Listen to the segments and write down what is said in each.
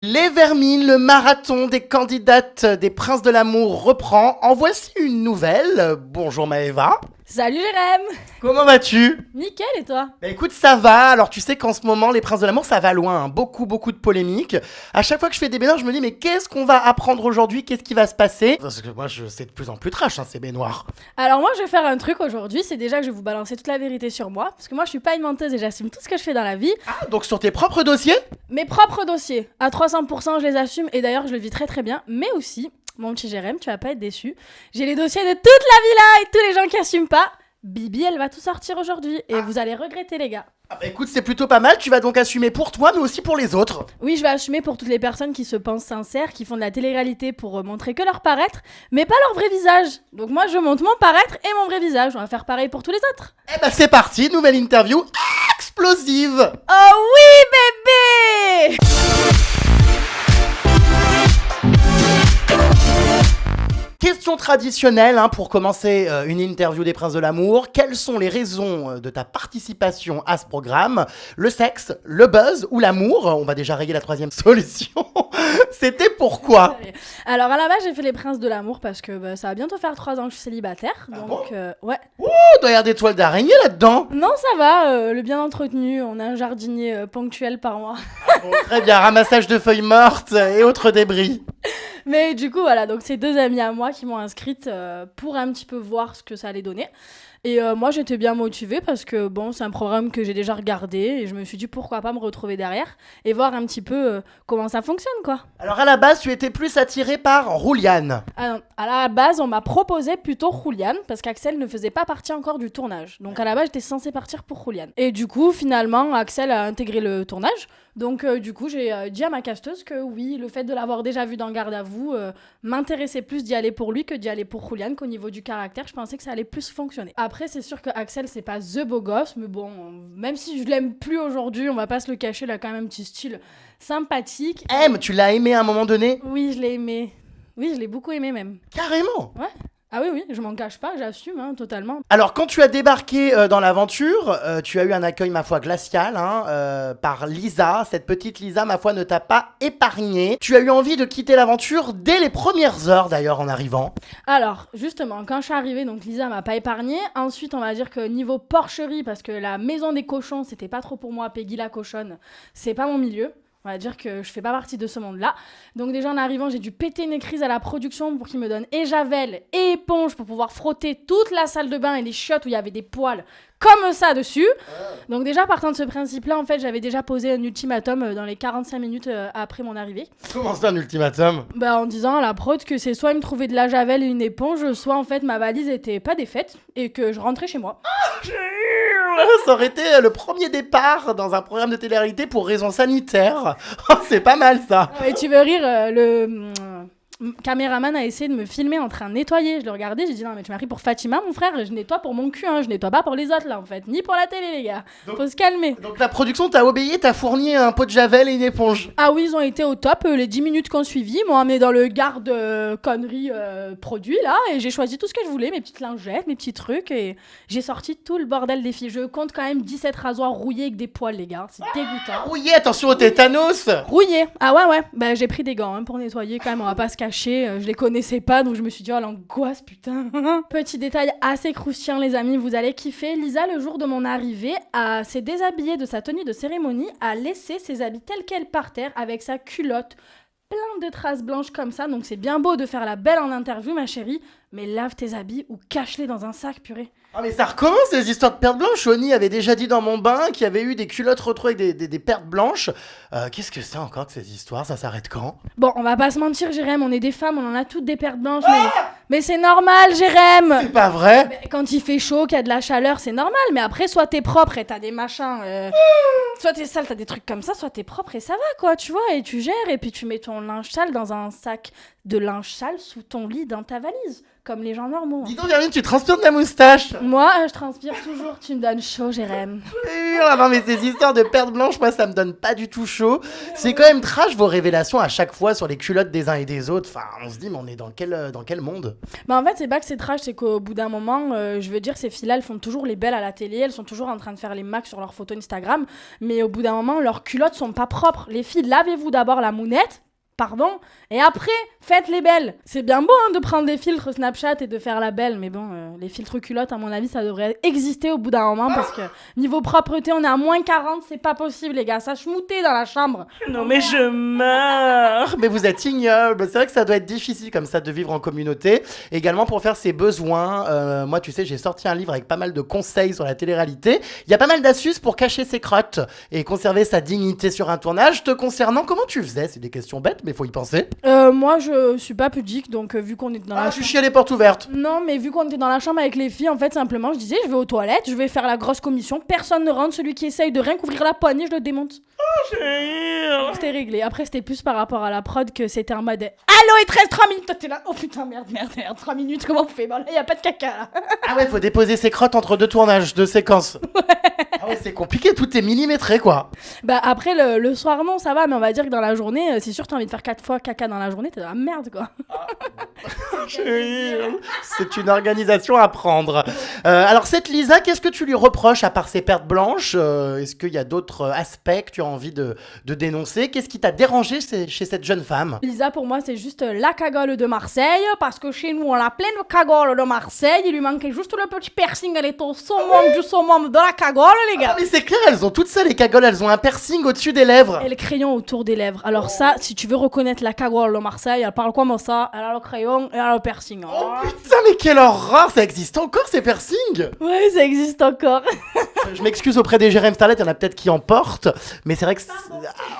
Les Vermines, le marathon des candidates des Princes de l'amour reprend. En voici une nouvelle. Bonjour Maëva. Salut Jérém. Comment vas-tu ? Nickel, et toi ? Bah écoute, ça va. Alors tu sais qu'en ce moment, les Princes de l'amour, ça va loin. Beaucoup de polémiques. À chaque fois que je fais des baignoires, je me dis mais qu'est-ce qu'on va apprendre aujourd'hui ? Qu'est-ce qui va se passer ? Parce que moi, c'est de plus en plus trash, ces baignoires. Alors moi, je vais faire un truc aujourd'hui. C'est déjà que je vais vous balancer toute la vérité sur moi. Parce que moi, je suis pas une menteuse et j'assume tout ce que je fais dans la vie. Ah, donc sur tes propres dossiers ? Mes propres dossiers, à 300%, je les assume. Et d'ailleurs, je le vis très très bien. Mais aussi, mon petit Jérém, tu vas pas être déçu. J'ai les dossiers de toute la villa et tous les gens qui assument pas. Bibi, elle va tout sortir aujourd'hui. Et vous allez regretter, les gars. Ah bah écoute, c'est plutôt pas mal. Tu vas donc assumer pour toi, mais aussi pour les autres. Oui, je vais assumer pour toutes les personnes qui se pensent sincères, qui font de la télé-réalité pour montrer que leur paraître, mais pas leur vrai visage. Donc moi, je montre mon paraître et mon vrai visage. On va faire pareil pour tous les autres. Eh bah c'est parti, nouvelle interview explosive. Oh oui, bébé! Question traditionnelle pour commencer une interview des Princes de l'amour. Quelles sont les raisons de ta participation à ce programme ? Le sexe, le buzz ou l'amour ? On va déjà régler la troisième solution. C'était pourquoi ? Alors à la base, j'ai fait les Princes de l'amour parce que ça va bientôt faire 3 ans que je suis célibataire. Ah Donc bon ouais. Oh, doit y avoir des toiles d'araignée là-dedans. Non, ça va, le bien entretenu. On a un jardinier ponctuel par mois. Bon, très bien, ramassage de feuilles mortes et autres débris. Mais du coup, voilà, donc c'est 2 amis à moi qui m'ont inscrite pour un petit peu voir ce que ça allait donner. Et moi, j'étais bien motivée parce que, bon, c'est un programme que j'ai déjà regardé et je me suis dit pourquoi pas me retrouver derrière et voir un petit peu comment ça fonctionne, quoi. Alors à la base, tu étais plus attirée par Rouliane. Alors, à la base, on m'a proposé plutôt Rouliane parce qu'Axel ne faisait pas partie encore du tournage. Donc à la base, j'étais censée partir pour Rouliane. Et du coup, finalement, Axel a intégré le tournage. Donc du coup, j'ai dit à ma casteuse que oui, le fait de l'avoir déjà vu dans Garde à vous m'intéressait plus d'y aller pour lui que d'y aller pour Rouliane, qu'au niveau du caractère, je pensais que ça allait plus fonctionner. Après, c'est sûr que Axel, c'est pas the beau gosse, mais bon, même si je l'aime plus aujourd'hui, on va pas se le cacher, il a quand même un petit style sympathique. Tu l'as aimé à un moment donné ? Oui, je l'ai aimé. Oui, je l'ai beaucoup aimé même. Carrément. Ouais. Ah oui, je m'en cache pas, j'assume, totalement. Alors, quand tu as débarqué dans l'aventure, tu as eu un accueil, ma foi, glacial par Lisa. Cette petite Lisa, ma foi, ne t'a pas épargné. Tu as eu envie de quitter l'aventure dès les premières heures, d'ailleurs, en arrivant. Alors, justement, quand je suis arrivée, donc Lisa m'a pas épargnée. Ensuite, on va dire que niveau porcherie, parce que la maison des cochons, c'était pas trop pour moi, Peggy la cochonne, c'est pas mon milieu. On va dire que je fais pas partie de ce monde-là. Donc déjà en arrivant, j'ai dû péter une crise à la production pour qu'ils me donnent et javel et éponge pour pouvoir frotter toute la salle de bain et les chiottes où il y avait des poils comme ça dessus. Donc déjà partant de ce principe-là, en fait, j'avais déjà posé un ultimatum dans les 45 minutes après mon arrivée. Comment c'est un ultimatum ? En disant à la prod que c'est soit ils me trouvaient de la javel et une éponge, soit en fait ma valise était pas défaite et que je rentrais chez moi. Ça aurait été le premier départ dans un programme de télé-réalité pour raisons sanitaires. Oh, c'est pas mal ça. Et tu veux rire, le caméraman a essayé de me filmer en train de nettoyer. Je le regardais, j'ai dit non mais tu m'as pris pour Fatima mon frère, je nettoie pour mon cul, je nettoie pas pour les autres là en fait, ni pour la télé les gars. Faut se calmer. Donc la production t'a obéi, t'as fourni un pot de javel et une éponge. Ah oui, ils ont été au top, les 10 minutes qu'on suivi, ils m'ont amené dans le garde conneries produit là, et j'ai choisi tout ce que je voulais, mes petites lingettes, mes petits trucs, et j'ai sorti tout le bordel des filles. Je compte quand même 17 rasoirs rouillés avec des poils les gars, c'est dégoûtant. Rouillé, attention au tétanos. Rouillé, ah ouais, j'ai pris des gants pour nettoyer quand même, on va pas se cacher, je les connaissais pas, donc je me suis dit oh l'angoisse putain. Petit détail assez croustillant les amis, vous allez kiffer, Lisa le jour de mon arrivée s'est déshabillée de sa tenue de cérémonie, a laissé ses habits tels quels par terre avec sa culotte, plein de traces blanches comme ça, donc c'est bien beau de faire la belle en interview ma chérie, mais lave tes habits ou cache-les dans un sac purée. Ah mais ça recommence les histoires de pertes blanches. Oni avait déjà dit dans mon bain qu'il y avait eu des culottes retrouvées avec des pertes blanches. Qu'est-ce que c'est encore que ces histoires ? Ça s'arrête quand ? Bon, on va pas se mentir Jérém, on est des femmes, on en a toutes des pertes blanches, mais c'est normal Jérém. C'est pas vrai ? Quand il fait chaud, qu'il y a de la chaleur, c'est normal, mais après soit t'es propre et t'as des machins, soit t'es sale, t'as des trucs comme ça, soit t'es propre et ça va quoi, tu vois, et tu gères, et puis tu mets ton linge sale dans un sac de linge sale sous ton lit dans ta valise. comme les gens normaux. Dis donc, Vermine, tu transpires de la moustache. Moi, je transpire toujours, tu me donnes chaud, Jérém. Ah non, mais ces histoires de pertes blanches, moi, ça me donne pas du tout chaud. C'est quand même trash vos révélations à chaque fois sur les culottes des uns et des autres. Enfin, on se dit, mais on est dans quel monde? Bah en fait, c'est pas que c'est trash, c'est qu'au bout d'un moment, je veux dire, ces filles-là, elles font toujours les belles à la télé, elles sont toujours en train de faire les max sur leurs photos Instagram, mais au bout d'un moment, leurs culottes sont pas propres. Les filles, lavez-vous d'abord la mounette, pardon, et après, faites les belles. C'est bien beau de prendre des filtres Snapchat et de faire la belle, mais bon, les filtres culottes, à mon avis, ça devrait exister au bout d'un moment, parce que niveau propreté, on est à moins 40, c'est pas possible, les gars, ça schmoutait dans la chambre. Non mais je meurs. Mais vous êtes ignoble. C'est vrai que ça doit être difficile comme ça de vivre en communauté. Également pour faire ses besoins. Moi, tu sais, j'ai sorti un livre avec pas mal de conseils sur la télé-réalité. Il y a pas mal d'astuces pour cacher ses crottes et conserver sa dignité sur un tournage. Te concernant, comment tu faisais? C'est des questions bêtes, mais faut y penser. Moi, je suis pas pudique, donc vu qu'on est dans la Je chiais les portes ouvertes. Non, mais vu qu'on était dans la chambre avec les filles, en fait, simplement, je disais, je vais aux toilettes, je vais faire la grosse commission, personne ne rentre, celui qui essaye de rien couvrir la poignée, je le démonte. C'était réglé. Après, c'était plus par rapport à la prod que c'était en mode allô, il te reste 3 minutes, toi t'es là. Oh putain, merde, 3 minutes, comment on fait? Bon, là, y a pas de caca là. Ah ouais, faut déposer ses crottes entre deux tournages, deux séquences. Ah ouais, c'est compliqué, tout est millimétré quoi. Bah, après, le soir, non, ça va, mais on va dire que dans la journée, c'est sûr que t'as envie de faire 4 fois caca dans la journée, t'es dans la merde quoi. C'est une organisation à prendre. Alors, cette Lisa, qu'est-ce que tu lui reproches à part ses pertes blanches? Est-ce qu'il y a d'autres aspects que tu as envie de dénoncer? Qu'est-ce qui t'a dérangé chez cette jeune femme? Lisa, pour moi, c'est juste la cagole de Marseille, parce que chez nous, on a plein de cagoles de Marseille, il lui manquait juste le petit piercing, elle est au summum du summum de la cagole, les gars. Ah, mais c'est clair, elles ont toutes ça, les cagoles, elles ont un piercing au-dessus des lèvres. Et le crayon autour des lèvres. Alors ça, si tu veux reconnaître la cagole de Marseille, elle parle comme ça, elle a le crayon et elle a le piercing. Oh putain, mais quelle horreur! Ça existe encore, ces piercings? Ouais, ça existe encore. Je m'excuse auprès des Jérém Starlet, il y en a peut-être qui en portent, mais c'est vrai que...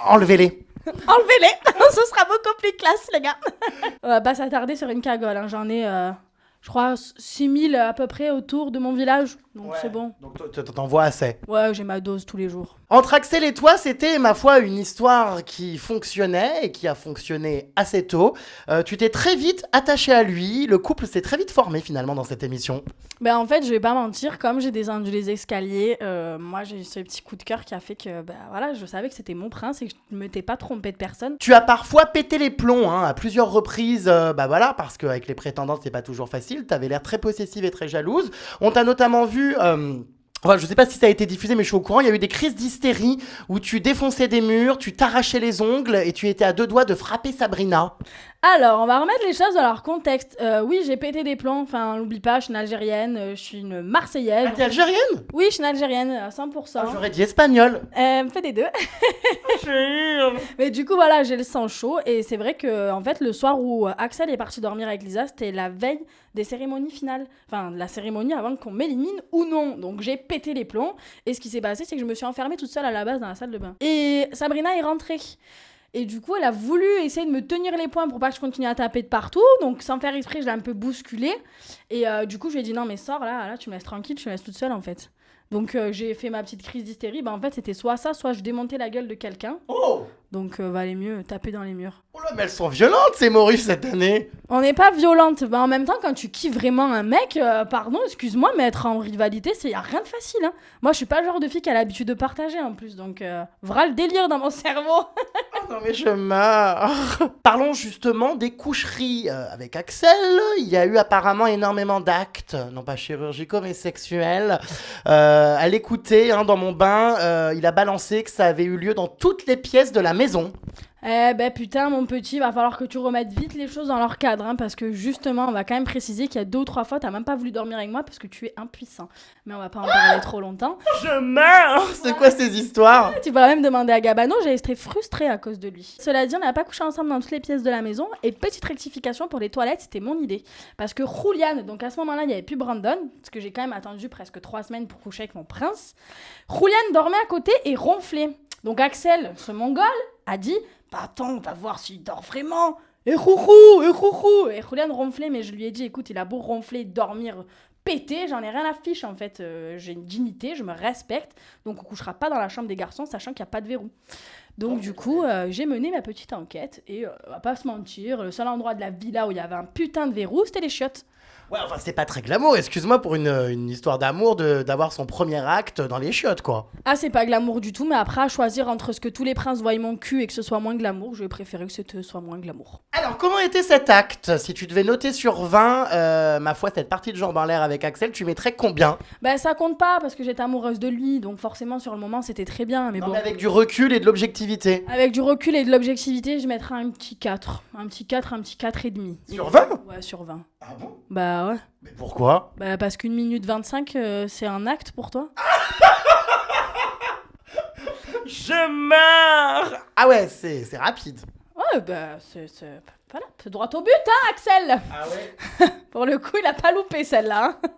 Enlevez-les. Enlevez-les, ce sera beaucoup plus classe, les gars. On va pas s'attarder sur une cagole, hein. J'en ai, je crois, 6000 à peu près autour de mon village, donc c'est bon. Donc t'en vois assez. Ouais, j'ai ma dose tous les jours. Entre Axel et toi, c'était, ma foi, une histoire qui fonctionnait et qui a fonctionné assez tôt. Tu t'es très vite attaché à lui, le couple s'est très vite formé finalement dans cette émission. Ben en fait, je vais pas mentir, comme j'ai descendu les escaliers, moi j'ai eu ce petit coup de cœur qui a fait que, voilà, je savais que c'était mon prince et que je ne m'étais pas trompée de personne. Tu as parfois pété les plombs, à plusieurs reprises, voilà, parce qu'avec les prétendantes, c'est pas toujours facile. T'avais l'air très possessive et très jalouse. On t'a notamment vu... Enfin, je sais pas si ça a été diffusé, mais je suis au courant. Il y a eu des crises d'hystérie où tu défonçais des murs, tu t'arrachais les ongles et tu étais à 2 doigts de frapper Sabrina. Alors, on va remettre les choses dans leur contexte. Oui, j'ai pété des plombs. Enfin, n'oublie pas, je suis une Algérienne, je suis une Marseillaise. Ah, t'es algérienne? Oui, je suis une Algérienne à 100%. J'aurais dit espagnole. Fais des deux. Mais du coup, voilà, j'ai le sang chaud. Et c'est vrai que, en fait, le soir où Axel est parti dormir avec Lisa, c'était la veille des cérémonies finales. Enfin, la cérémonie avant qu'on m'élimine ou non. Donc, j'ai pété les plombs. Et ce qui s'est passé, c'est que je me suis enfermée toute seule à la base dans la salle de bain. Et Sabrina est rentrée. Et du coup, elle a voulu essayer de me tenir les poings pour pas que je continue à taper de partout. Donc, sans faire exprès, je l'ai un peu bousculée. Et du coup, je lui ai dit non, mais sors là, tu me laisses tranquille, tu me laisses toute seule en fait. Donc, j'ai fait ma petite crise d'hystérie. En fait, c'était soit ça, soit je démontais la gueule de quelqu'un. Oh! Donc, valait mieux taper dans les murs. Oh là, mais elles sont violentes, ces morues, cette année. On n'est pas violente. En même temps, quand tu kiffes vraiment un mec, pardon, excuse-moi, mais être en rivalité, y a rien de facile. Hein. Moi, je suis pas le genre de fille qui a l'habitude de partager en plus. Donc, voilà le délire dans mon cerveau. Non mais je meurs. Parlons justement des coucheries avec Axel. Il y a eu apparemment énormément d'actes, non pas chirurgicaux mais sexuels. À l'écouter, dans mon bain, il a balancé que ça avait eu lieu dans toutes les pièces de la maison. Putain, mon petit, va falloir que tu remettes vite les choses dans leur cadre, hein, parce que justement, on va quand même préciser qu'il y a 2 ou 3 fois, t'as même pas voulu dormir avec moi parce que tu es impuissant. Mais on va pas en parler trop longtemps. Je meurs. C'est quoi ces histoires? Tu pourras même demander à Gabano, j'ai été frustrée à cause de lui. Cela dit, on n'a pas couché ensemble dans toutes les pièces de la maison, et petite rectification pour les toilettes, c'était mon idée. Parce que Julian, donc à ce moment-là, il n'y avait plus Brandon, parce que j'ai quand même attendu presque 3 semaines pour coucher avec mon prince. Julian dormait à côté et ronflait. Donc Axel, ce mongol, a dit attends, on va voir s'il dort vraiment. Et Julian ronflait, mais je lui ai dit écoute, il a beau ronfler, dormir, péter, j'en ai rien à fiche en fait. J'ai une dignité, je me respecte, donc on couchera pas dans la chambre des garçons, sachant qu'il n'y a pas de verrou. Donc du coup, j'ai mené ma petite enquête et on va pas se mentir, le seul endroit de la villa où il y avait un putain de verrou, c'était les chiottes. Ouais, enfin, c'est pas très glamour, excuse-moi, pour une histoire d'amour, d'avoir son premier acte dans les chiottes, quoi. Ah, c'est pas glamour du tout, mais après, à choisir entre ce que tous les princes voient mon cul et que ce soit moins glamour, je vais préférer que ce soit moins glamour. Alors, comment était cet acte? Si tu devais noter sur 20, ma foi, cette partie de jambes en l'air avec Axel, tu mettrais combien? Bah, ça compte pas parce que j'étais amoureuse de lui, donc forcément, sur le moment, c'était très bien, mais Non, bon. mais avec du recul et de l'objectivité. Avec du recul et de l'objectivité, je mettrais un petit 4. Un petit 4, un petit 4 et demi. Sur 20? Ouais, sur 20. Ah bon? Bah ouais. Mais pourquoi? Bah parce qu'une minute 25, c'est un acte pour toi. Je meurs! Ah ouais, c'est rapide. Ouais, bah voilà, c'est droit au but, hein, Axel. Ah ouais? Pour le coup, il a pas loupé celle-là. Hein.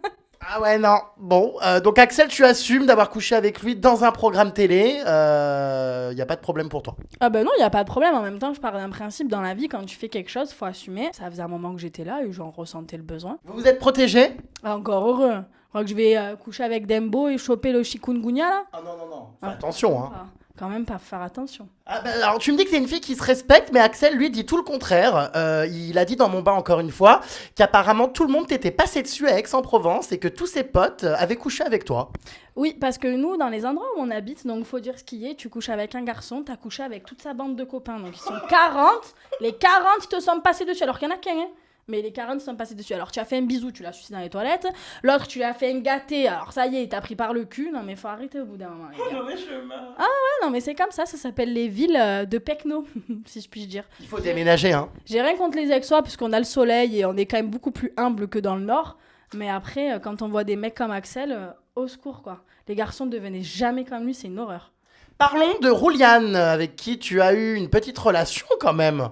Ah ouais, non. Bon, donc Axel, tu assumes d'avoir couché avec lui dans un programme télé. Y a pas de problème pour toi. Ah bah non, il y a pas de problème. En même temps, je pars d'un principe dans la vie, quand tu fais quelque chose, faut assumer. Ça faisait un moment que j'étais là et j'en ressentais le besoin. Vous vous êtes protégés? Ah, encore heureux. Je crois que je vais coucher avec Dembo et choper le chikungunya là. Ah non, non, non. Fais Ah. attention, hein. Ah, quand même pas faire attention. Ah bah, alors tu me dis que t'es une fille qui se respecte, mais Axel lui dit tout le contraire. Il a dit dans mon bain encore une fois qu'apparemment tout le monde t'était passé dessus à Aix-en-Provence et que tous ses potes avaient couché avec toi. Oui, parce que nous, dans les endroits où on habite, donc faut dire ce qui est, tu couches avec un garçon, t'as couché avec toute sa bande de copains. Donc ils sont 40, les 40 ils te sont passés dessus, alors qu'il y en a qu'un, hein. Mais les 40 sont passés dessus. Alors tu as fait un bisou, tu l'as sucé dans les toilettes. L'autre, tu lui as fait un gâté, alors ça y est, il t'a pris par le cul. Non mais faut arrêter au bout d'un moment, les gars. non mais je meurs. Ouais, non mais c'est comme ça s'appelle les villes de Pecno, si je puis dire. Il faut déménager, hein. J'ai rien contre les Aixois, puisqu'on a le soleil et on est quand même beaucoup plus humble que dans le Nord. Mais après, quand on voit des mecs comme Axel, au secours quoi. Les garçons ne devenaient jamais comme lui, c'est une horreur. Parlons de Rouliane, avec qui tu as eu une petite relation quand même.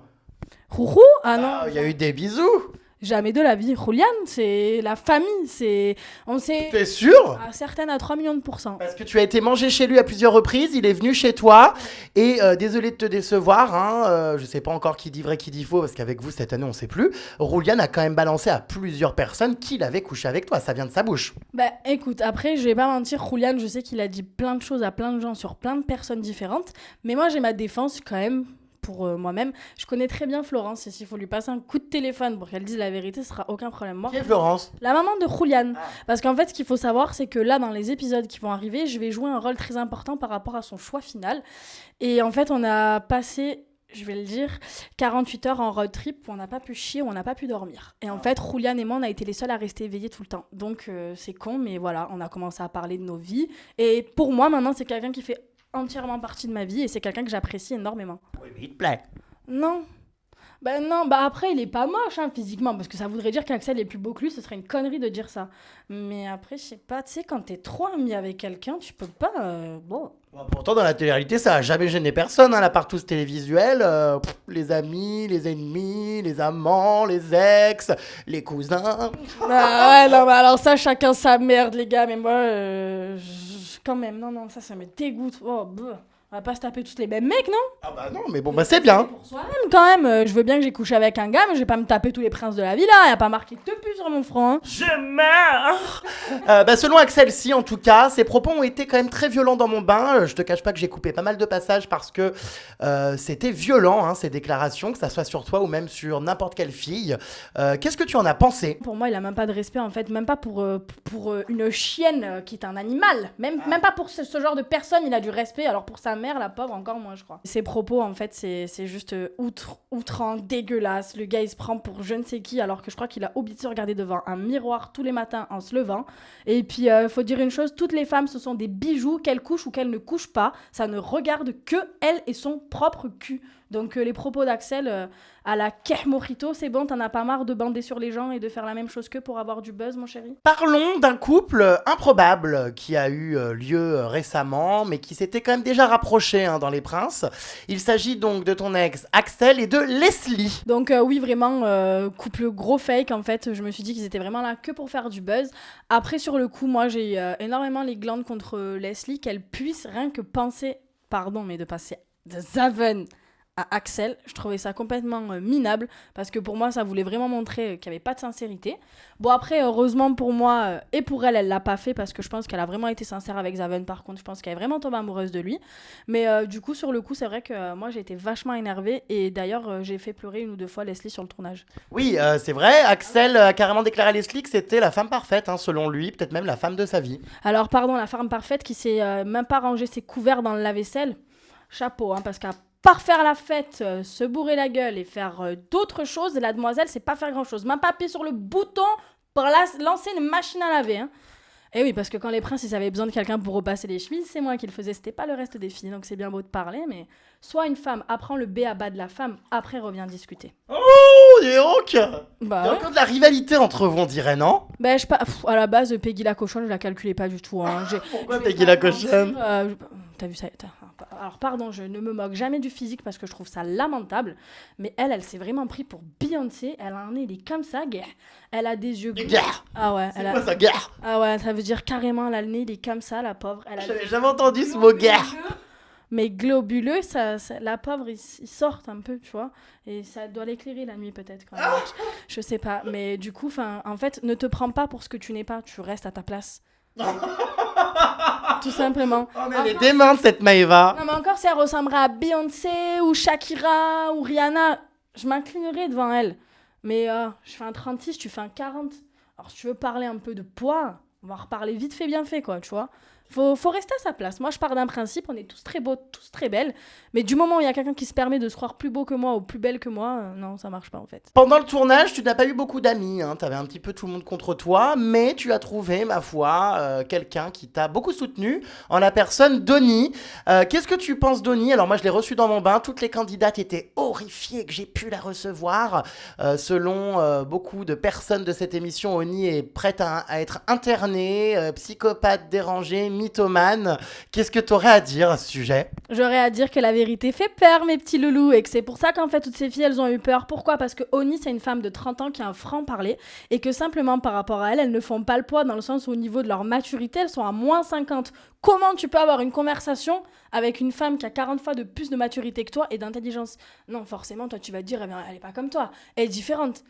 Rourou? Ah non. Il y a eu des bisous. Jamais de la vie. Julian, c'est la famille, c'est... On sait... T'es sûr? Certaines à 3 millions de %. Parce que tu as été mangé chez lui à plusieurs reprises, il est venu chez toi, et désolé de te décevoir, hein, je sais pas encore qui dit vrai, qui dit faux, parce qu'avec vous cette année on sait plus, Rouliane a quand même balancé à plusieurs personnes qu'il avait couché avec toi, ça vient de sa bouche. Bah écoute, après je vais pas mentir, Julian, je sais qu'il a dit plein de choses à plein de gens sur plein de personnes différentes, mais moi j'ai ma défense quand même pour moi-même. Je connais très bien Florence, et s'il faut lui passer un coup de téléphone pour qu'elle dise la vérité, ce sera aucun problème. Moi, Qui est Florence? la maman de Julian. Parce qu'en fait, ce qu'il faut savoir, c'est que là, dans les épisodes qui vont arriver, je vais jouer un rôle très important par rapport à son choix final. Et en fait, on a passé, je vais le dire, 48 heures en road trip où on n'a pas pu chier, où on n'a pas pu dormir. Et en fait, Julian et moi, on a été les seuls à rester éveillés tout le temps. Donc, c'est con, mais voilà, on a commencé à parler de nos vies. Et pour moi, maintenant, c'est quelqu'un qui fait entièrement partie de ma vie et c'est quelqu'un que j'apprécie énormément. Oui, mais il te plaît. Non. Ben non, bah après il est pas moche hein, physiquement, parce que ça voudrait dire qu'Axel est plus beau que lui, ce serait une connerie de dire ça. Mais après, je sais pas, tu sais, quand t'es trop ami avec quelqu'un, tu peux pas... Bon... Bon, pourtant dans la télé-réalité ça a jamais gêné personne, hein, la partouze télévisuelle, les amis, les ennemis, les amants, les ex, les cousins. Bah ouais, non, mais alors ça, chacun sa merde les gars, mais moi, quand même, non, ça me dégoûte. Oh, bah. On va pas se taper tous les mêmes mecs, non? Ah bah non, mais bon bah c'est bien. Pour soi-même, quand même. Je veux bien que j'ai couché avec un gars, mais je vais pas me taper tous les princes de la villa. Y a pas marqué de pu sur mon front. Hein. Je meurs. Selon Axel, si en tout cas, ses propos ont été quand même très violents dans mon bain. Je te cache pas que j'ai coupé pas mal de passages parce que c'était violent, hein, ces déclarations, que ça soit sur toi ou même sur n'importe quelle fille. Qu'est-ce que tu en as pensé? Pour moi, il a même pas de respect, en fait. Même pas pour une chienne qui est un animal. Même pas pour ce genre de personne, il a du respect. Alors pour sa mère, la pauvre, encore moins, je crois. Ses propos, en fait, c'est juste outrant, dégueulasse. Le gars, il se prend pour je ne sais qui, alors que je crois qu'il a oublié de se regarder devant un miroir tous les matins en se levant. Et puis, faut dire une chose, toutes les femmes, ce sont des bijoux, qu'elles couchent ou qu'elles ne couchent pas. Ça ne regarde que elle et son propre cul. Donc les propos d'Axel à la Keh Mojito, c'est bon, t'en as pas marre de bander sur les gens et de faire la même chose qu'eux pour avoir du buzz, mon chéri? Parlons d'un couple improbable qui a eu lieu récemment, mais qui s'était quand même déjà rapproché hein, dans Les Princes. Il s'agit donc de ton ex Axel et de Leslie. Donc oui, vraiment, couple gros fake, en fait. Je me suis dit qu'ils étaient vraiment là que pour faire du buzz. Après, sur le coup, moi, j'ai énormément les glandes contre Leslie, qu'elle puisse rien que penser, pardon, mais de passer de Zaven à Axel. Je trouvais ça complètement minable parce que pour moi, ça voulait vraiment montrer qu'il n'y avait pas de sincérité. Bon, après, heureusement pour moi et pour elle, elle l'a pas fait parce que je pense qu'elle a vraiment été sincère avec Zaven. Par contre, je pense qu'elle est vraiment tombée amoureuse de lui. Mais du coup, sur le coup, c'est vrai que moi, j'ai été vachement énervée et d'ailleurs, j'ai fait pleurer 1 ou 2 fois Leslie sur le tournage. Oui, c'est vrai, Axel a carrément déclaré à Leslie que c'était la femme parfaite, hein, selon lui, peut-être même la femme de sa vie. Alors, pardon, la femme parfaite qui s'est même pas rangé ses couverts dans le lave-vaisselle. Chapeau, hein, parce qu'à part faire la fête, se bourrer la gueule et faire d'autres choses, la demoiselle, c'est pas faire grand-chose. Même pas appuyer sur le bouton pour lancer une machine à laver. Hein. Et oui, parce que quand les princes, ils avaient besoin de quelqu'un pour repasser les chemises, c'est moi qui le faisais, c'était pas le reste des filles. Donc c'est bien beau de parler, mais soit une femme apprend le B à bas de la femme, après revient discuter. Oh, dis donc. Il y Bah a ouais. encore de la rivalité entre vous, on dirait, non? Ben, à la base, Peggy la cochonne, je la calculais pas du tout. Hein. Pourquoi Je vais Peggy pas la te mentir, cochonne? T'as vu ça Alors, pardon, je ne me moque jamais du physique parce que je trouve ça lamentable. Mais elle s'est vraiment pris pour Beyoncé. Elle a un nez, il est comme ça, gare. Elle a des yeux. Gare. Ah ouais, C'est quoi ça, gare? Ah ouais, ça veut dire carrément, elle a le nez, il est comme ça, la pauvre. Elle a J'avais jamais entendu ce mot gare. Mais globuleux, la pauvre, ils sortent un peu, tu vois. Et ça doit l'éclairer la nuit, peut-être. Quand même. Je sais pas. Mais du coup, en fait, ne te prends pas pour ce que tu n'es pas. Tu restes à ta place. Tout simplement. Oh, mais elle est démente, cette Maëva. Non, mais encore, si elle ressemblerait à Beyoncé ou Shakira ou Rihanna, je m'inclinerais devant elle. Mais je fais un 36, tu fais un 40. Alors, si tu veux parler un peu de poids, on va reparler vite fait, bien fait, quoi, tu vois. Faut rester à sa place. Moi, je pars d'un principe, on est tous très beaux, tous très belles. Mais du moment où il y a quelqu'un qui se permet de se croire plus beau que moi ou plus belle que moi, non, ça marche pas, en fait. Pendant le tournage, tu n'as pas eu beaucoup d'amis, hein. Tu avais un petit peu tout le monde contre toi, mais tu as trouvé, ma foi, quelqu'un qui t'a beaucoup soutenu, en la personne d'Oni. Qu'est-ce que tu penses d'Oni? Alors moi, je l'ai reçue dans mon bain, toutes les candidates étaient horrifiées que j'ai pu la recevoir. Selon beaucoup de personnes de cette émission, Oni est prête à être internée, psychopathe dérangée, mythomane. Qu'est-ce que tu aurais à dire à ce sujet? J'aurais à dire que la vérité fait peur, mes petits loulous, et que c'est pour ça qu'en fait, toutes ces filles, elles ont eu peur. Pourquoi? Parce que Oni, c'est une femme de 30 ans qui a un franc-parler, et que simplement, par rapport à elle, elles ne font pas le poids, dans le sens où au niveau de leur maturité, elles sont à moins 50. Comment tu peux avoir une conversation avec une femme qui a 40 fois de plus de maturité que toi et d'intelligence? Non, forcément, toi, tu vas te dire, eh bien, elle est pas comme toi, elle est différente.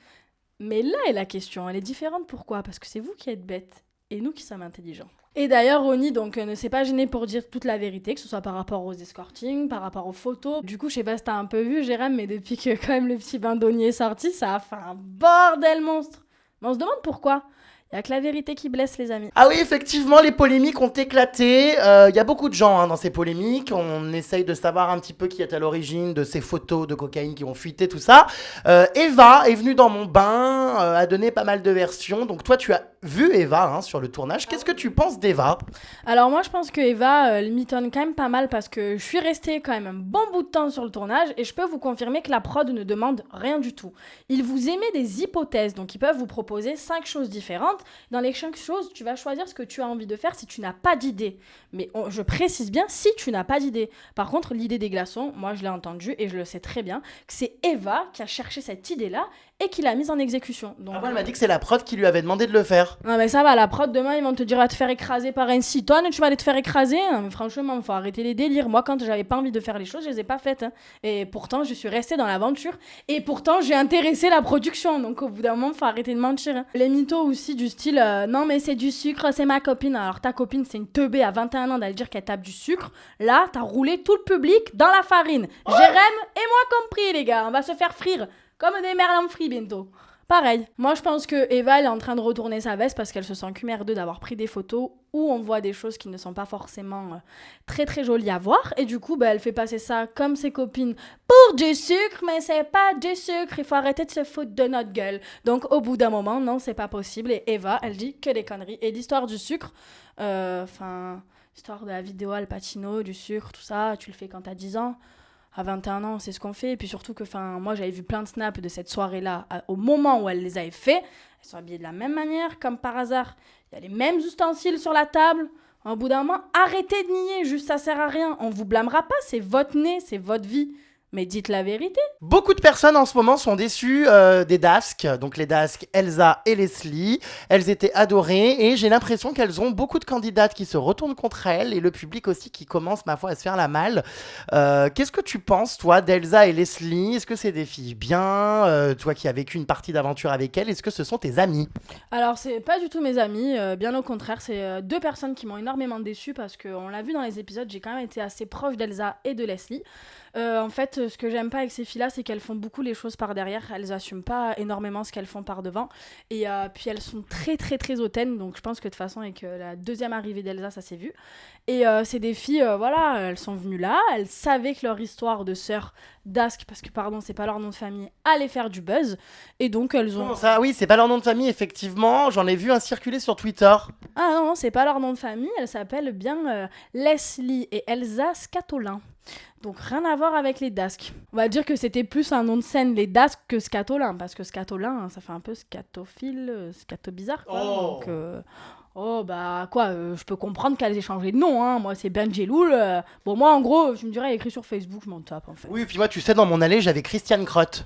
Mais là est la question, elle est différente pourquoi? Parce que c'est vous qui êtes bêtes, et nous qui sommes intelligents. Et d'ailleurs, Oni ne s'est pas gêné pour dire toute la vérité, que ce soit par rapport aux escortings, par rapport aux photos. Du coup, je sais pas si t'as un peu vu, Jérém, mais depuis que quand même le petit bain d'Oni est sorti, ça a fait un bordel monstre. Mais on se demande pourquoi. Il y a que la vérité qui blesse, les amis. Ah oui, effectivement, les polémiques ont éclaté. Il y a beaucoup de gens dans ces polémiques. On essaye de savoir un petit peu qui est à l'origine de ces photos de cocaïne qui ont fuité, tout ça. Eva est venue dans mon bain, a donné pas mal de versions. Donc toi, tu as vu Eva sur le tournage. Qu'est-ce que tu penses d'Eva? Alors moi, je pense que Eva elle mitonne quand même pas mal parce que je suis restée quand même un bon bout de temps sur le tournage et je peux vous confirmer que la prod ne demande rien du tout. Ils vous émettent des hypothèses, donc ils peuvent vous proposer 5 choses différentes. Dans les 5 choses, tu vas choisir ce que tu as envie de faire si tu n'as pas d'idée. Mais je précise bien si tu n'as pas d'idée. Par contre, l'idée des glaçons, moi je l'ai entendue et je le sais très bien, que c'est Eva qui a cherché cette idée-là et qui l'a mise en exécution. Donc, Elle m'a dit que c'est la prod qui lui avait demandé de le faire. Non mais ça va, la prod demain ils vont te dire va te faire écraser par un cytone et tu vas aller te faire écraser. Non, mais franchement, faut arrêter les délires. Moi quand j'avais pas envie de faire les choses, je les ai pas faites. Hein. Et pourtant je suis restée dans l'aventure et pourtant j'ai intéressé la production. Donc au bout d'un moment, faut arrêter de mentir. Hein. Les mythos aussi du style non mais c'est du sucre, c'est ma copine. Alors ta copine c'est une teubée à 21 ans d'aller dire qu'elle tape du sucre. Là, t'as roulé tout le public dans la farine. Oh Jérém et moi compris les gars, on va se faire frire comme des merlans frits bientôt. Pareil, moi je pense que Eva elle est en train de retourner sa veste parce qu'elle se sent QMR2 d'avoir pris des photos où on voit des choses qui ne sont pas forcément très très jolies à voir et du coup elle fait passer ça comme ses copines pour du sucre, mais c'est pas du sucre, il faut arrêter de se foutre de notre gueule. Donc au bout d'un moment, non c'est pas possible et Eva elle dit que des conneries et l'histoire du sucre, l'histoire de la vidéo Al Pacino, du sucre, tout ça, tu le fais quand t'as 10 ans. À 21 ans, c'est ce qu'on fait. Et puis surtout que, moi, j'avais vu plein de snaps de cette soirée-là au moment où elle les avait fait. Elles sont habillées de la même manière, comme par hasard. Il y a les mêmes ustensiles sur la table. Au bout d'un moment, arrêtez de nier, juste ça sert à rien. On vous blâmera pas, c'est votre nez, c'est votre vie. Mais dites la vérité. Beaucoup de personnes en ce moment sont déçues des Dask, donc les Dask Elsa et Leslie. Elles étaient adorées et j'ai l'impression qu'elles ont beaucoup de candidates qui se retournent contre elles et le public aussi qui commence, ma foi, à se faire la malle. Qu'est-ce que tu penses, toi, d'Elsa et Leslie? Est-ce que c'est des filles bien? Toi qui as vécu une partie d'aventure avec elles, est-ce que ce sont tes amies? Alors, c'est pas du tout mes amis, bien au contraire, c'est deux personnes qui m'ont énormément déçue parce qu'on l'a vu dans les épisodes, j'ai quand même été assez proche d'Elsa et de Leslie. En fait, ce que j'aime pas avec ces filles-là, c'est qu'elles font beaucoup les choses par derrière, elles assument pas énormément ce qu'elles font par devant, et puis elles sont très très très hautaines, donc je pense que de toute façon, avec la deuxième arrivée d'Elsa, ça s'est vu. Et c'est des filles, voilà, elles sont venues là, elles savaient que leur histoire de sœur Dask, parce que pardon, c'est pas leur nom de famille, allait faire du buzz, et donc elles ont... Comment ça? Oui, c'est pas leur nom de famille, effectivement. J'en ai vu un circuler sur Twitter. Ah non, c'est pas leur nom de famille, elles s'appellent bien Leslie et Elsa Scatolin. Donc rien à voir avec les Dask. On va dire que c'était plus un nom de scène, les Dask, que Scatolin, parce que Scatolin, ça fait un peu scatophile, scato bizarre, quoi. Oh. Donc, oh bah quoi, je peux comprendre qu'elles aient changé de nom, hein. Moi c'est Benjeloul. Bon, moi en gros, tu me dirais, écrit sur Facebook, je m'en tape en fait. Oui, puis moi, tu sais, dans mon allée, j'avais Christiane Crotte.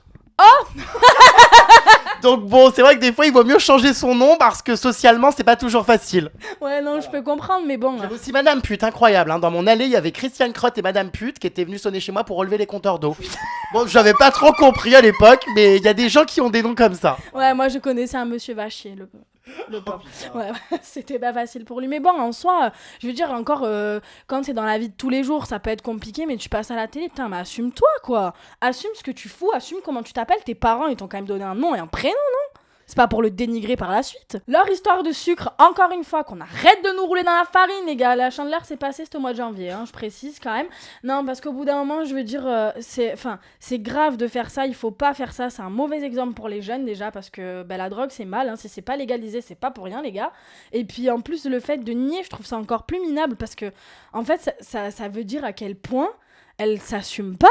Donc bon, c'est vrai que des fois, il vaut mieux changer son nom parce que socialement, c'est pas toujours facile. Ouais, non, je peux comprendre, mais bon. J'avais aussi Madame Pute, incroyable. Hein. Dans mon allée, il y avait Christiane Crotte et Madame Pute qui étaient venues sonner chez moi pour relever les compteurs d'eau. Bon, j'avais pas trop compris à l'époque, mais il y a des gens qui ont des noms comme ça. Ouais, moi je connaissais un monsieur Vachier, le pauvre. Ouais, c'était pas facile pour lui. Mais bon, en soi, je veux dire, encore, quand c'est dans la vie de tous les jours, ça peut être compliqué, mais tu passes à la télé, putain, mais assume-toi, quoi. Assume ce que tu fous, assume comment tu t'appelles. Tes parents, ils t'ont quand même donné un nom et un prénom, non? C'est pas pour le dénigrer par la suite. Leur histoire de sucre, encore une fois, qu'on arrête de nous rouler dans la farine, les gars. La Chandeleur, c'est passé ce mois de janvier, hein, je précise quand même. Non, parce qu'au bout d'un moment, je veux dire, c'est grave de faire ça. Il faut pas faire ça. C'est un mauvais exemple pour les jeunes, déjà, parce que la drogue, c'est mal. Hein, si c'est pas légalisé, c'est pas pour rien, les gars. Et puis, en plus, le fait de nier, je trouve ça encore plus minable, parce que, en fait, ça veut dire à quel point elles assument pas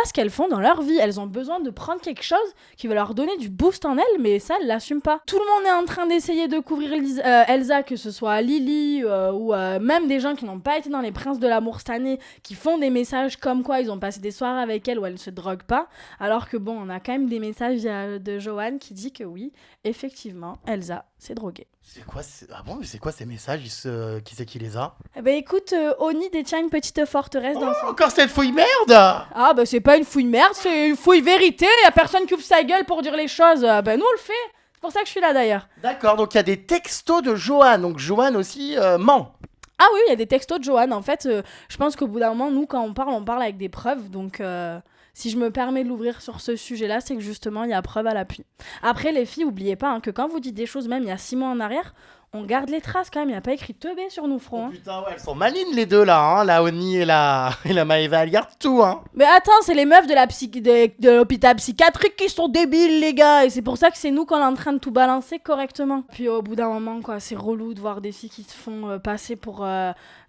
ce qu'elles font dans leur vie. Elles ont besoin de prendre quelque chose qui va leur donner du boost en elles, mais ça, elles l'assument pas. Tout le monde est en train d'essayer de couvrir Elsa, que ce soit Lily ou même des gens qui n'ont pas été dans les Princes de l'amour cette année, qui font des messages comme quoi ils ont passé des soirées avec elle où elles se droguent pas, alors que bon, on a quand même des messages de Joanne qui dit que oui, effectivement, Elsa s'est droguée. Ah bon, mais c'est quoi ces messages? Qui c'est qui les a? Eh ben écoute, Oni détient une petite forteresse dans son... Encore cette fouille merde! Ah bah c'est pas une fouille merde, c'est une fouille vérité, y'a personne qui ouvre sa gueule pour dire les choses, bah nous on le fait, c'est pour ça que je suis là d'ailleurs. D'accord, donc il y a des textos de Joanne, donc Joanne aussi ment. Ah oui, il y a des textos de Joanne, en fait, je pense qu'au bout d'un moment, nous quand on parle avec des preuves, donc si je me permets de l'ouvrir sur ce sujet-là, c'est que justement il y a preuve à l'appui. Après les filles, oubliez pas hein, que quand vous dites des choses même il y a 6 mois en arrière, on garde les traces quand même, il n'y a pas écrit teubé sur nos fronts. Oh, putain, ouais, elles sont malines les deux là, hein, la Oni et la Maëva, elles gardent tout, hein. Mais attends, c'est les meufs de l'hôpital psychiatrique qui sont débiles, les gars, et c'est pour ça que c'est nous qu'on est en train de tout balancer correctement. Puis au bout d'un moment, quoi, c'est relou de voir des filles qui se font passer pour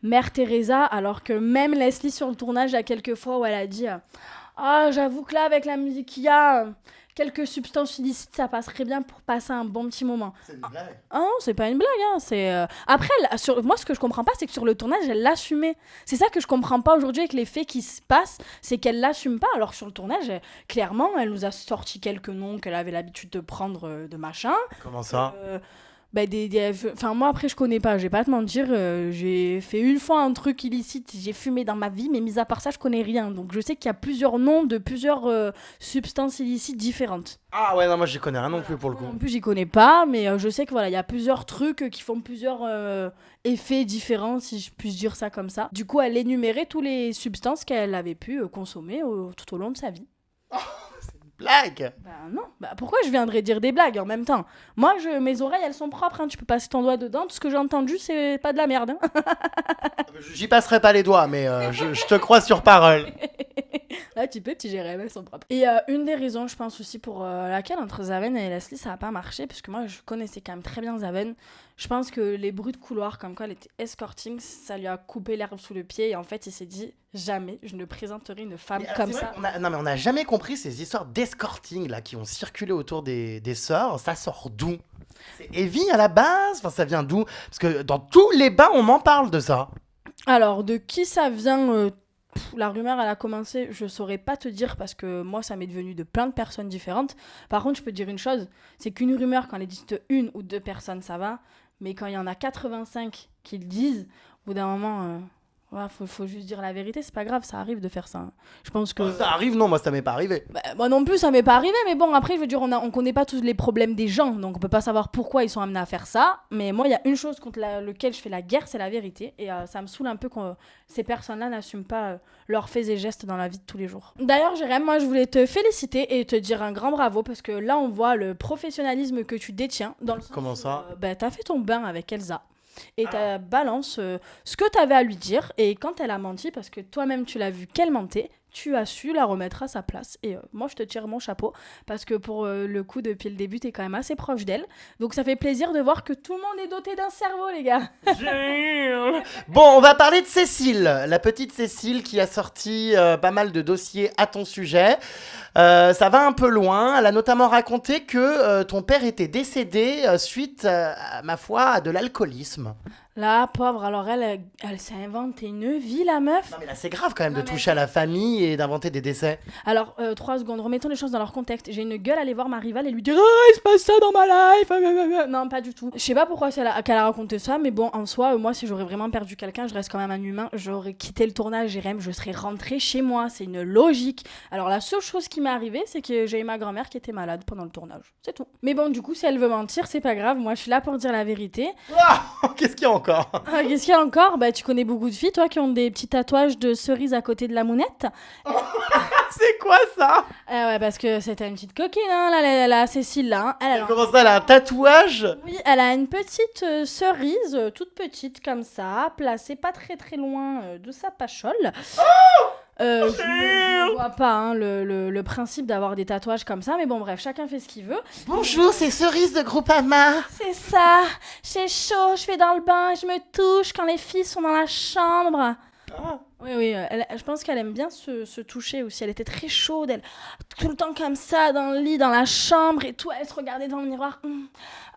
Mère Teresa, alors que même Leslie sur le tournage, il y a quelques fois où elle a dit ah, j'avoue que là, avec la musique qu'il y a... quelques substances illicites, ça passerait bien pour passer un bon petit moment. C'est une blague. Ah non, c'est pas une blague. Hein. C'est, Après, moi, ce que je comprends pas, c'est que sur le tournage, elle l'assumait. C'est ça que je comprends pas aujourd'hui avec les faits qui se passent, c'est qu'elle l'assume pas. Alors sur le tournage, clairement, elle nous a sorti quelques noms qu'elle avait l'habitude de prendre de machin. Comment ça? Enfin, moi, après, je connais pas, je vais pas te mentir. J'ai fait une fois un truc illicite, j'ai fumé dans ma vie, mais mis à part ça, je connais rien. Donc, je sais qu'il y a plusieurs noms de plusieurs substances illicites différentes. Ah ouais, non, moi, j'y connais rien non plus pour le coup. En plus, j'y connais pas, mais je sais que voilà, il y a plusieurs trucs qui font plusieurs effets différents, si je puis dire ça comme ça. Du coup, elle énumérait toutes les substances qu'elle avait pu consommer tout au long de sa vie. Blague. Bah non, pourquoi je viendrais dire des blagues en même temps? Moi, mes oreilles, elles sont propres, hein. Tu peux passer ton doigt dedans, tout ce que j'ai entendu, c'est pas de la merde. Hein. J'y passerai pas les doigts, mais je te crois sur parole. Là, tu peux, petit Jérémy, elles sont propres. Et une des raisons, je pense aussi, pour laquelle entre Zaven et Leslie, ça a pas marché, parce que moi, je connaissais quand même très bien Zaven. Je pense que les bruits de couloir, comme quoi elle était escorting, ça lui a coupé l'herbe sous le pied, et en fait, il s'est dit, jamais je ne présenterai une femme comme ça. Non, mais on n'a jamais compris ces histoires d'escorting là qui ont circulé autour des sœurs. Ça sort d'où? C'est Evie à la base? Enfin, ça vient d'où? Parce que dans tous les bains, on m'en parle de ça. Alors, de qui ça vient La rumeur, elle a commencé, je saurais pas te dire parce que moi, ça m'est devenu de plein de personnes différentes. Par contre, je peux te dire une chose, c'est qu'une rumeur, quand elle est dite de une ou deux personnes, ça va. Mais quand il y en a 85 qui le disent, au bout d'un moment, ouais, faut juste dire la vérité, c'est pas grave, ça arrive de faire ça. Je pense que... Ça arrive, non, moi ça m'est pas arrivé. Bah, moi non plus, ça m'est pas arrivé, mais bon, après, je veux dire, on connaît pas tous les problèmes des gens, donc on peut pas savoir pourquoi ils sont amenés à faire ça. Mais moi, il y a une chose contre laquelle je fais la guerre, c'est la vérité. Et ça me saoule un peu que ces personnes-là n'assument pas leurs faits et gestes dans la vie de tous les jours. D'ailleurs, Jérém, moi, je voulais te féliciter et te dire un grand bravo, parce que là, on voit le professionnalisme que tu détiens. Dans le sens Comment ça où, t'as fait ton bain avec Elsa. Et ta balance ce que t'avais à lui dire, et quand elle a menti, parce que toi-même tu l'as vu qu'elle mentait, tu as su la remettre à sa place. Et moi je te tire mon chapeau, parce que pour le coup depuis le début t'es quand même assez proche d'elle, donc ça fait plaisir de voir que tout le monde est doté d'un cerveau, les gars. Bon, on va parler de Cécile, la petite Cécile qui a sorti pas mal de dossiers à ton sujet. Ça va un peu loin. Elle a notamment raconté que ton père était décédé suite, ma foi, à de l'alcoolisme. La pauvre, alors elle s'est inventée une vie, la meuf. Non mais là c'est grave quand même Non, de mais toucher à la famille et d'inventer des décès. Alors, 3 secondes, remettons les choses dans leur contexte. J'ai une gueule à aller voir ma rivale et lui dire « il se passe ça dans ma life !» Non, pas du tout. Je sais pas pourquoi qu'elle a raconté ça, mais bon, en soi, moi, si j'aurais vraiment perdu quelqu'un, je reste quand même un humain. J'aurais quitté le tournage, Jérém, je serais rentrée chez moi. C'est une logique. Alors, la seule chose qui m'est arrivée, c'est que j'ai eu ma grand-mère qui était malade pendant le tournage. C'est tout. Mais bon, du coup, si elle veut mentir, c'est pas grave. Moi, je suis là pour dire la vérité. Ah, qu'est-ce qu'il y a encore? Qu'est-ce qu'il y a encore? Bah, tu connais beaucoup de filles, toi, qui ont des petits tatouages de cerises à côté de la mounette. C'est quoi ça? Ouais, parce que c'était une petite coquine, hein, la Cécile, là. Hein. Comment ça, elle a un tatouage? Oui, elle a une petite cerise, toute petite comme ça, placée pas très très loin de sa pachole. Je ne vois pas hein, le principe d'avoir des tatouages comme ça, mais bon bref, chacun fait ce qu'il veut. Bonjour, c'est Cerise de Groupama. C'est ça, j'ai chaud, je vais dans le bain, je me touche quand les filles sont dans la chambre. Oui, je pense qu'elle aime bien se toucher aussi. Elle était très chaude, elle, tout le temps comme ça, dans le lit, dans la chambre et tout. Elle se regardait dans le miroir.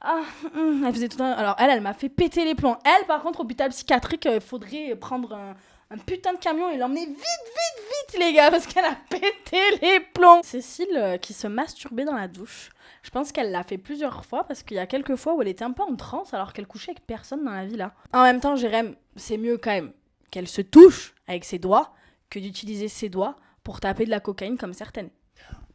Elle faisait tout le temps... Alors elle m'a fait péter les plombs. Elle, par contre, hôpital psychiatrique, il faudrait prendre un putain de camion et l'emmener vite, les gars, parce qu'elle a pété les plombs. Cécile, qui se masturbait dans la douche. Je pense qu'elle l'a fait plusieurs fois, parce qu'il y a quelques fois où elle était un peu en transe, alors qu'elle couchait avec personne dans la villa. En même temps, Jérém, c'est mieux quand même qu'elle se touche avec ses doigts que d'utiliser ses doigts pour taper de la cocaïne comme certaines.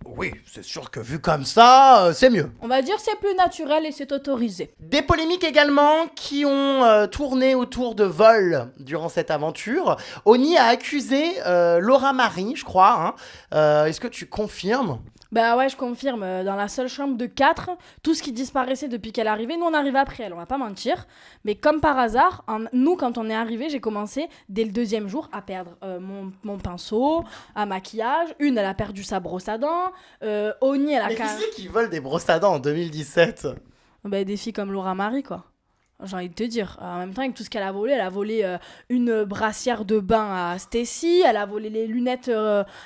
Oui, c'est sûr que vu comme ça, c'est mieux. On va dire c'est plus naturel et c'est autorisé. Des polémiques également qui ont tourné autour de vols durant cette aventure. Oni a accusé Laura Marie, je crois. Hein. Est-ce que tu confirmes ? Bah ouais, je confirme. Dans la seule chambre de 4, tout ce qui disparaissait depuis qu'elle est arrivée, nous on arrivait après elle, on va pas mentir. Mais comme par hasard, nous quand on est arrivé, j'ai commencé dès le 2e jour à perdre mon pinceau, à maquillage. Une, elle a perdu sa brosse à dents. Oni, elle a... Mais qui c'est qui vole des brosses à dents en 2017 ? Bah des filles comme Laura Marie, quoi. J'ai envie de te dire. En même temps, avec tout ce qu'elle a volé, elle a volé une brassière de bain à Stacy, elle a volé les lunettes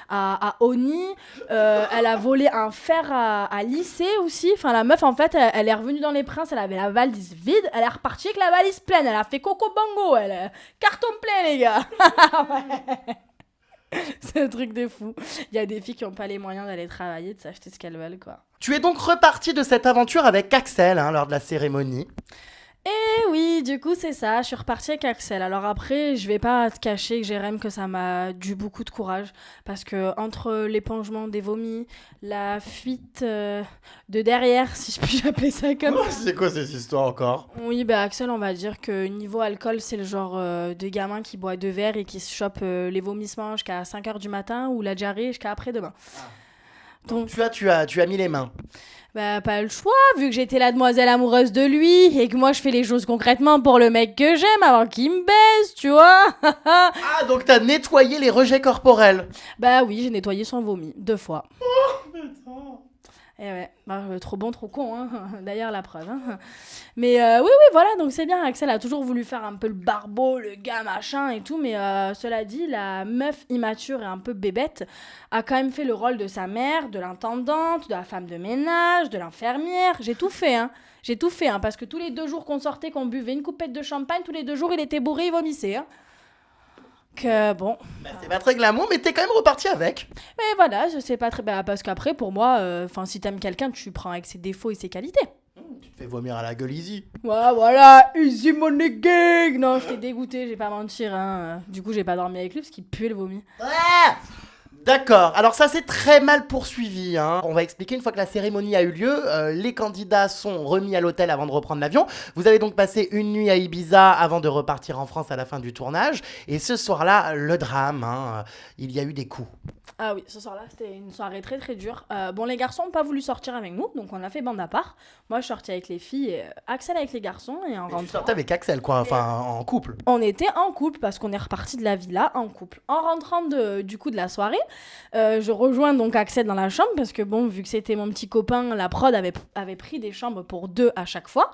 à Oni, elle a volé un fer à Lycée aussi. Enfin, la meuf, en fait, elle est revenue dans les Princes, elle avait la valise vide, elle est repartie avec la valise pleine, elle a fait coco bango, elle carton plein, les gars. C'est un truc de fou. Il y a des filles qui n'ont pas les moyens d'aller travailler, de s'acheter ce qu'elles veulent, quoi. Tu es donc reparti de cette aventure avec Axel lors de la cérémonie. Et oui, du coup, c'est ça. Je suis repartie avec Axel. Alors après, je vais pas te cacher que Jérém, que ça m'a dû beaucoup de courage. Parce que entre l'épongement des vomis, la fuite de derrière, si je puis appeler ça comme ça. C'est quoi cette histoire encore ? Oui, bah Axel, on va dire que niveau alcool, c'est le genre de gamin qui boit 2 verres et qui se chope les vomissements jusqu'à 5h du matin ou la diarrhée jusqu'à après-demain. Donc tu as mis les mains. Bah, pas le choix, vu que j'étais la demoiselle amoureuse de lui et que moi je fais les choses concrètement pour le mec que j'aime avant qu'il me baise, tu vois. Ah, donc t'as nettoyé les rejets corporels. Bah oui, j'ai nettoyé son vomi 2 fois. Oh, putain. Eh ouais, bah, trop bon, trop con, hein. D'ailleurs la preuve. Hein. Mais oui, voilà, donc c'est bien, Axel a toujours voulu faire un peu le barbeau, le gars machin et tout, mais cela dit, la meuf immature et un peu bébête a quand même fait le rôle de sa mère, de l'intendante, de la femme de ménage, de l'infirmière. J'ai tout fait, parce que tous les 2 jours qu'on sortait, qu'on buvait une coupette de champagne, tous les 2 jours il était bourré, il vomissait, hein. Que bon. Bah, c'est pas très glamour, mais t'es quand même reparti avec. Mais voilà, je sais pas très bien. Parce qu'après, pour moi, si t'aimes quelqu'un, tu prends avec ses défauts et ses qualités. Tu te fais vomir à la gueule easy. Ouais, voilà, easy money gang. Non, je t'ai dégoûté, j'ai pas mentir. Hein. Du coup, j'ai pas dormi avec lui parce qu'il puait le vomi. Ouais. D'accord, alors ça c'est très mal poursuivi. Hein. On va expliquer, une fois que la cérémonie a eu lieu, les candidats sont remis à l'hôtel avant de reprendre l'avion. Vous avez donc passé une nuit à Ibiza avant de repartir en France à la fin du tournage. Et ce soir-là, le drame, hein, il y a eu des coups. Ah oui, ce soir-là, c'était une soirée très très dure. Bon, les garçons n'ont pas voulu sortir avec nous, donc on a fait bande à part. Moi, je sortais avec les filles, et Axel avec les garçons, et en Tu rentrant... sortais avec Axel, quoi, enfin en couple. On était en couple, parce qu'on est reparti de la villa en couple. En rentrant du coup de la soirée, je rejoins donc Axel dans la chambre, parce que bon, vu que c'était mon petit copain, la prod avait pris des chambres pour 2 à chaque fois.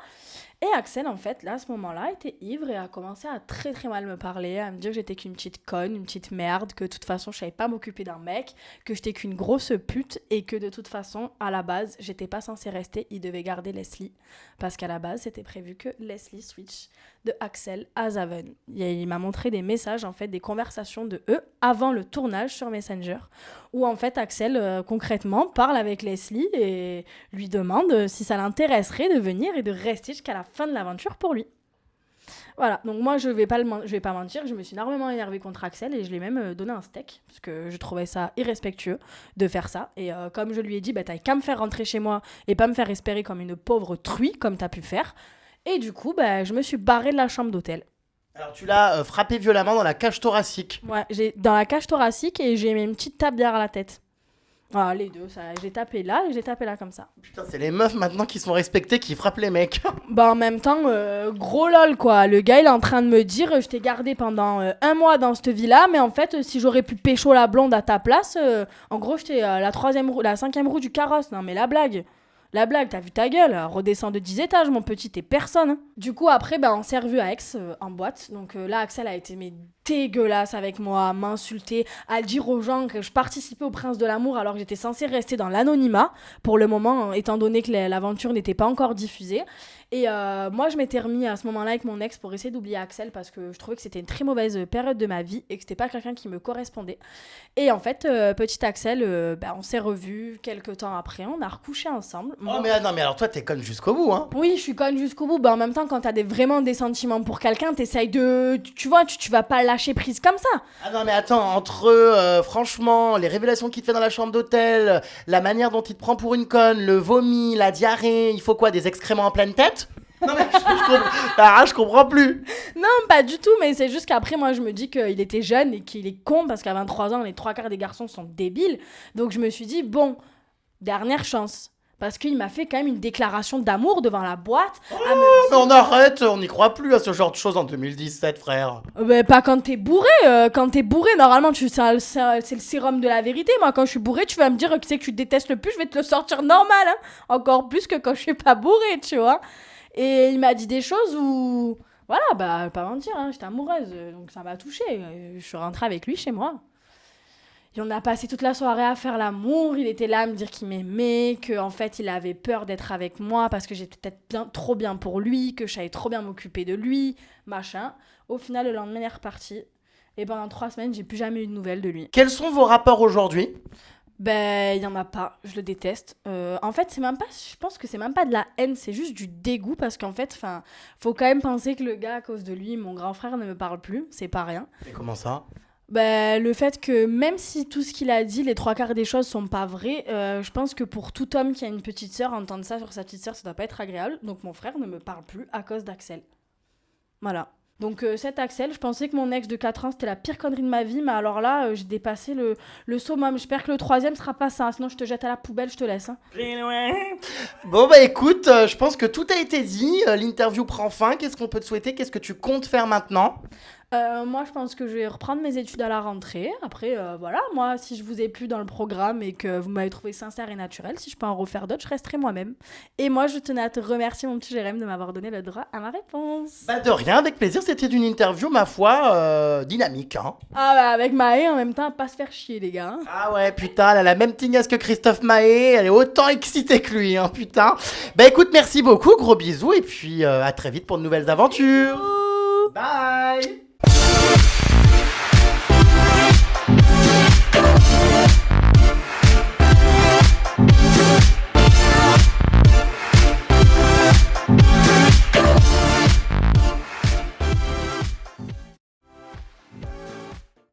Et Axel, en fait, là, à ce moment-là, était ivre et a commencé à très très mal me parler, à me dire que j'étais qu'une petite conne, une petite merde, que de toute façon, je savais pas m'occuper d'un mec, que j'étais qu'une grosse pute et que de toute façon, à la base, j'étais pas censée rester, il devait garder Leslie. Parce qu'à la base, c'était prévu que Leslie switch de Axel à Zaven. Il m'a montré des messages, en fait, des conversations de eux avant le tournage sur Messenger, où en fait, Axel, concrètement, parle avec Leslie et lui demande si ça l'intéresserait de venir et de rester jusqu'à la fin de l'aventure pour lui. Voilà, donc moi je vais pas mentir, je me suis énormément énervée contre Axel et je lui ai même donné un steak parce que je trouvais ça irrespectueux de faire ça. Et comme je lui ai dit, t'avais qu'à me faire rentrer chez moi et pas me faire espérer comme une pauvre truie comme t'as pu faire. Et du coup, je me suis barrée de la chambre d'hôtel. Alors tu l'as frappé violemment dans la cage thoracique. Ouais, dans la cage thoracique et j'ai mis une petite tape derrière la tête. Voilà, les deux, ça, j'ai tapé là et j'ai tapé là comme ça. Putain, c'est les meufs maintenant qui sont respectées qui frappent les mecs. En même temps, gros lol quoi. Le gars il est en train de me dire je t'ai gardé pendant 1 mois dans cette villa, mais en fait si j'aurais pu pécho la blonde à ta place, en gros j'étais la 5e roue du carrosse. Non mais la blague, t'as vu ta gueule, redescends de 10 étages mon petit, t'es personne. Hein. Du coup après on s'est revu à Aix en boîte, donc là Axel a été dégueulasse avec moi, à m'insulter, à dire aux gens que je participais au Prince de l'amour alors que j'étais censée rester dans l'anonymat pour le moment, étant donné que l'aventure n'était pas encore diffusée. Et moi, je m'étais remis à ce moment-là avec mon ex pour essayer d'oublier Axel parce que je trouvais que c'était une très mauvaise période de ma vie et que c'était pas quelqu'un qui me correspondait. Et en fait, petit Axel, on s'est revus quelques temps après, on a recouché ensemble. Oh mais non mais alors toi t'es conne jusqu'au bout hein. Oui, je suis conne jusqu'au bout. En même temps, quand t'as vraiment des sentiments pour quelqu'un, t'essayes de... Tu vois, tu vas pas lâcher prise comme ça. Ah non mais attends, entre franchement, les révélations qu'il te fait dans la chambre d'hôtel, la manière dont il te prend pour une conne, le vomi, la diarrhée, il faut quoi, des excréments en pleine tête? Non mais je comprends plus. Non, pas du tout, mais c'est juste qu'après, moi, je me dis qu'il était jeune et qu'il est con parce qu'à 23 ans, les 3/4 des garçons sont débiles. Donc je me suis dit, bon, dernière chance. Parce qu'il m'a fait quand même une déclaration d'amour devant la boîte. Mais on arrête, on n'y croit plus à ce genre de choses en 2017, frère. Pas quand t'es bourré. Quand t'es bourré, normalement, c'est le sérum de la vérité. Moi, quand je suis bourré, tu vas me dire que c'est que tu détestes le plus, je vais te le sortir normal. Hein. Encore plus que quand je suis pas bourré, tu vois. Et il m'a dit des choses où... Voilà, pas mentir, hein, j'étais amoureuse. Donc ça m'a touchée. Je suis rentrée avec lui chez moi. Et on a passé toute la soirée à faire l'amour. Il était là à me dire qu'il m'aimait, qu'en fait, il avait peur d'être avec moi parce que j'étais peut-être trop bien pour lui, que je savais trop bien m'occuper de lui, machin. Au final, le lendemain, il est reparti. Et pendant 3 semaines, j'ai plus jamais eu de nouvelles de lui. Quels sont vos rapports aujourd'hui ? Il y en a pas. Je le déteste. En fait, c'est même pas... Je pense que c'est même pas de la haine, c'est juste du dégoût parce qu'en fait, faut quand même penser que le gars, à cause de lui, mon grand frère ne me parle plus. C'est pas rien. Et comment ça ? Le fait que même si tout ce qu'il a dit, les 3/4 des choses sont pas vraies, je pense que pour tout homme qui a une petite sœur, entendre ça sur sa petite sœur, ça doit pas être agréable. Donc mon frère ne me parle plus à cause d'Axel. Voilà. Donc cet Axel, je pensais que mon ex de 4 ans, c'était la pire connerie de ma vie, mais alors là, j'ai dépassé le summum. J'espère que le 3e sera pas ça, sinon je te jette à la poubelle, je te laisse. Hein. Bon écoute, je pense que tout a été dit, l'interview prend fin, qu'est-ce qu'on peut te souhaiter, qu'est-ce que tu comptes faire maintenant ? Moi, je pense que je vais reprendre mes études à la rentrée. Après, voilà, moi, si je vous ai plu dans le programme et que vous m'avez trouvé sincère et naturel, si je peux en refaire d'autres, je resterai moi-même. Et moi, je tenais à te remercier, mon petit Jérém, de m'avoir donné le droit à ma réponse. De rien, avec plaisir. C'était une interview, ma foi, dynamique. Hein. Avec Maë, en même temps, pas se faire chier, les gars. Hein. Ah ouais, putain, elle a la même tignasse que Christophe Maé. Elle est autant excitée que lui, hein, putain. Écoute, merci beaucoup, gros bisous. Et puis, à très vite pour de nouvelles aventures. Bisous. Bye.